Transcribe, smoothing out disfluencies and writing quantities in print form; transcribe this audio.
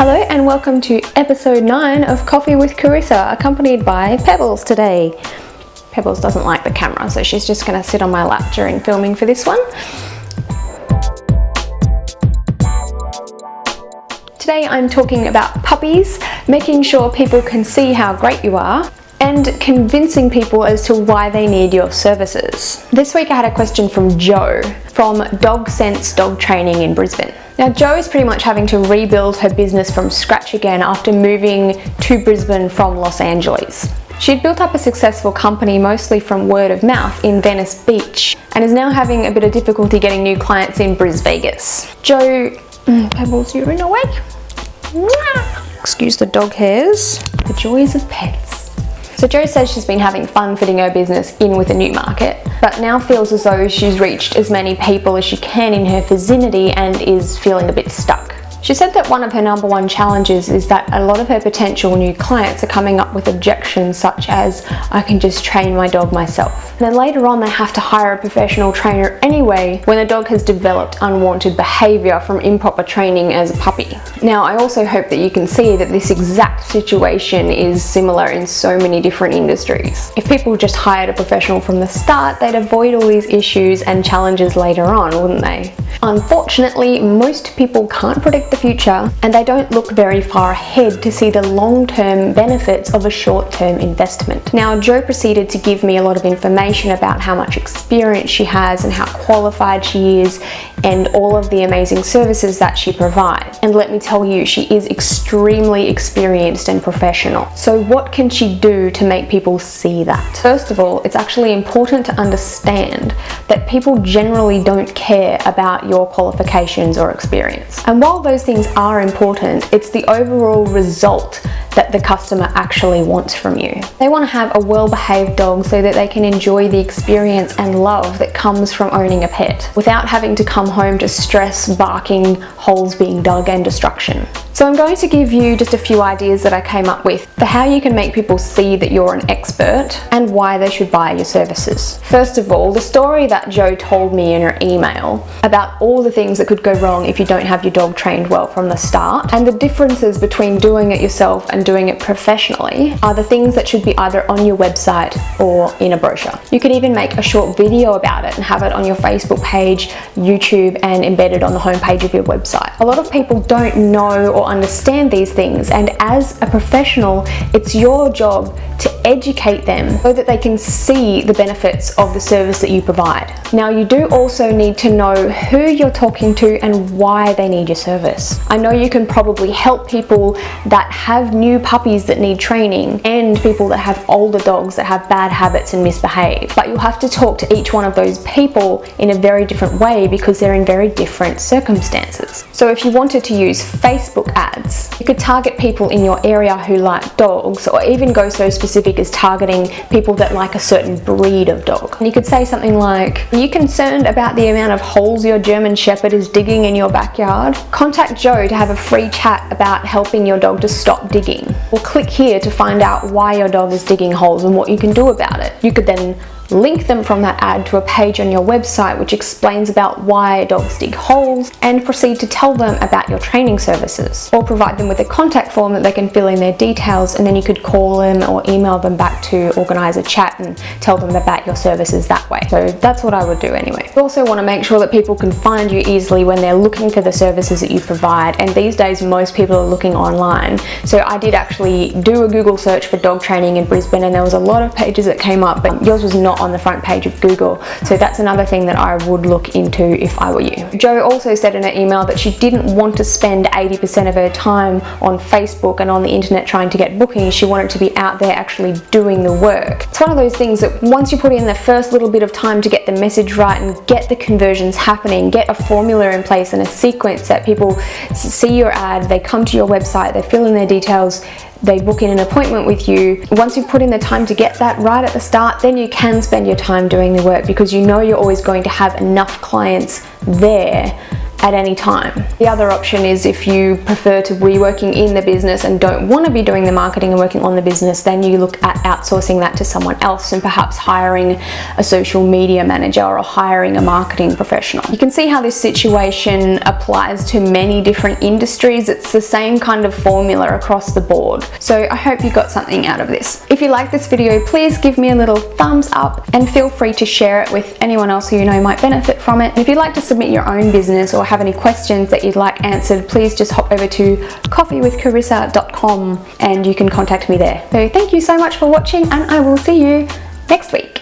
Hello and welcome to episode 9 of Coffee with Carissa, accompanied by Pebbles today. Pebbles doesn't like the camera, so she's just going to sit on my lap during filming for this one. Today I'm talking about puppies, making sure people can see how great you are, and convincing people as to why they need your services. This week I had a question from Jo from Dog Sense Dog Training in Brisbane. Now Jo is pretty much having to rebuild her business from scratch again after moving to Brisbane from Los Angeles. She'd built up a successful company mostly from word of mouth in Venice Beach and is now having a bit of difficulty getting new clients in Bris Vegas. Jo, Pebbles, you're in a way. Excuse the dog hairs. The joys of pets. So Jo says she's been having fun fitting her business in with a new market, but now feels as though she's reached as many people as she can in her vicinity and is feeling a bit stuck. She said that one of her number one challenges is that a lot of her potential new clients are coming up with objections such as, I can just train my dog myself. And then later on they have to hire a professional trainer anyway when the dog has developed unwanted behaviour from improper training as a puppy. Now I also hope that you can see that this exact situation is similar in so many different industries. If people just hired a professional from the start, they'd avoid all these issues and challenges later on, wouldn't they? Unfortunately, most people can't predict the future and they don't look very far ahead to see the long-term benefits of a short-term investment. Now, Jo proceeded to give me a lot of information about how much experience she has and how qualified she is and all of the amazing services that she provides. And let me tell you, she is extremely experienced and professional. So what can she do to make people see that? First of all, it's actually important to understand that people generally don't care about your qualifications or experience. And while those things are important, it's the overall result that the customer actually wants from you. They want to have a well-behaved dog so that they can enjoy the experience and love that comes from owning a pet without having to come home to stress, barking, holes being dug and destruction. So I'm going to give you just a few ideas that I came up with for how you can make people see that you're an expert and why they should buy your services. First of all, the story that Jo told me in her email about all the things that could go wrong if you don't have your dog trained well from the start, and the differences between doing it yourself and doing it professionally are the things that should be either on your website or in a brochure. You could even make a short video about it and have it on your Facebook page, YouTube, and embedded on the homepage of your website. A lot of people don't know or understand these things, and as a professional, it's your job to educate them so that they can see the benefits of the service that you provide. Now, you do also need to know who you're talking to and why they need your service. I know you can probably help people that have new puppies that need training and people that have older dogs that have bad habits and misbehave, but you'll have to talk to each one of those people in a very different way because they're in very different circumstances. So if you wanted to use Facebook ads, you could target people in your area who like dogs, or even go so specific as targeting people that like a certain breed of dog. And you could say something like, are you concerned about the amount of holes your German Shepherd is digging in your backyard? Contact Jo to have a free chat about helping your dog to stop digging. Or click here to find out why your dog is digging holes and what you can do about it. You could then link them from that ad to a page on your website which explains about why dogs dig holes, and proceed to tell them about your training services, or provide them with a contact form that they can fill in their details, and then you could call them or email them back to organize a chat and tell them about your services that way. So that's what I would do anyway. You also want to make sure that people can find you easily when they're looking for the services that you provide, and these days most people are looking online. So I did actually do a Google search for dog training in Brisbane, and there was a lot of pages that came up, but yours was not on the front page of Google. So that's another thing that I would look into if I were you. Jo also said in her email that she didn't want to spend 80% of her time on Facebook and on the internet trying to get bookings. She wanted to be out there actually doing the work. It's one of those things that once you put in the first little bit of time to get the message right and get the conversions happening, get a formula in place and a sequence that people see your ad, they come to your website, they fill in their details, they book in an appointment with you. Once you've put in the time to get that right at the start, then you can spend your time doing the work because you know you're always going to have enough clients there at any time. The other option is if you prefer to be working in the business and don't want to be doing the marketing and working on the business, then you look at outsourcing that to someone else and perhaps hiring a social media manager or hiring a marketing professional. You can see how this situation applies to many different industries. It's the same kind of formula across the board. So I hope you got something out of this. If you like this video, please give me a little thumbs up and feel free to share it with anyone else who you know might benefit from it. And if you'd like to submit your own business or have any questions that you'd like answered, please just hop over to coffeewithcarissa.com and you can contact me there. So thank you so much for watching, and I will see you next week.